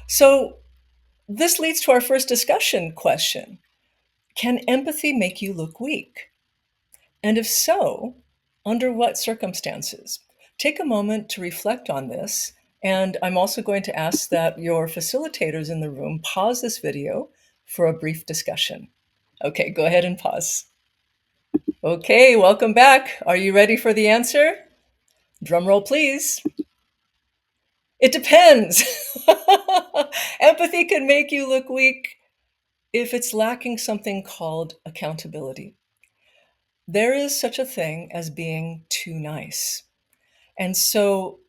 So this leads to our first discussion question. Can empathy make you look weak? And if so, under what circumstances? Take a moment to reflect on this. And I'm also going to ask that your facilitators in the room pause this video for a brief discussion. Okay, go ahead and pause. Okay, welcome back. Are you ready for the answer? Drum roll, please. It depends. Empathy can make you look weak if it's lacking something called accountability. There is such a thing as being too nice. And so,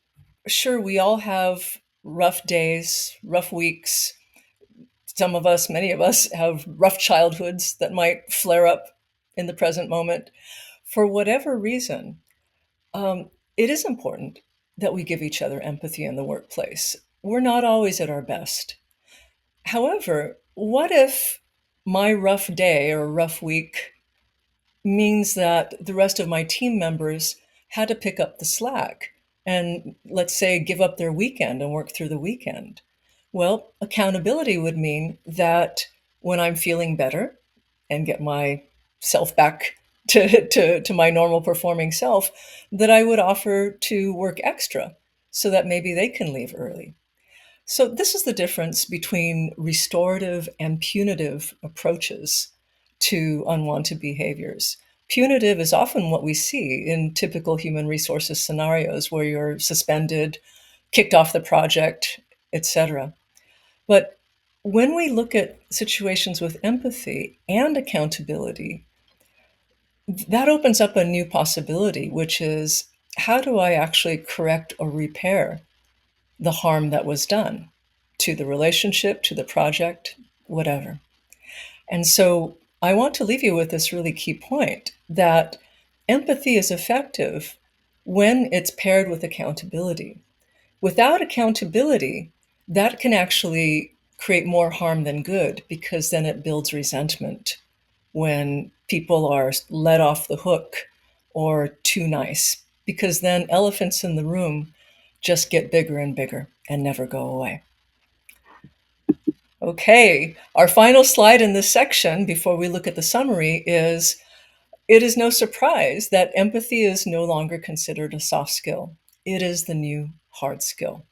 sure, we all have rough days, rough weeks. Some of us, many of us, have rough childhoods that might flare up in the present moment. For whatever reason, it is important that we give each other empathy in the workplace. We're not always at our best. However, what if my rough day or rough week means that the rest of my team members had to pick up the slack and, let's say, give up their weekend and work through the weekend? Well, accountability would mean that when I'm feeling better and get myself back to my normal performing self, that I would offer to work extra so that maybe they can leave early. So, this is the difference between restorative and punitive approaches to unwanted behaviors. Punitive is often what we see in typical human resources scenarios where you're suspended, kicked off the project, etc. But when we look at situations with empathy and accountability, that opens up a new possibility, which is how do I actually correct or repair the harm that was done to the relationship, to the project, whatever. And so I want to leave you with this really key point that empathy is effective when it's paired with accountability. Without accountability, that can actually create more harm than good because then it builds resentment when people are let off the hook or too nice, because then elephants in the room just get bigger and bigger and never go away. Okay, our final slide in this section before we look at the summary is it is no surprise that empathy is no longer considered a soft skill. It is the new hard skill.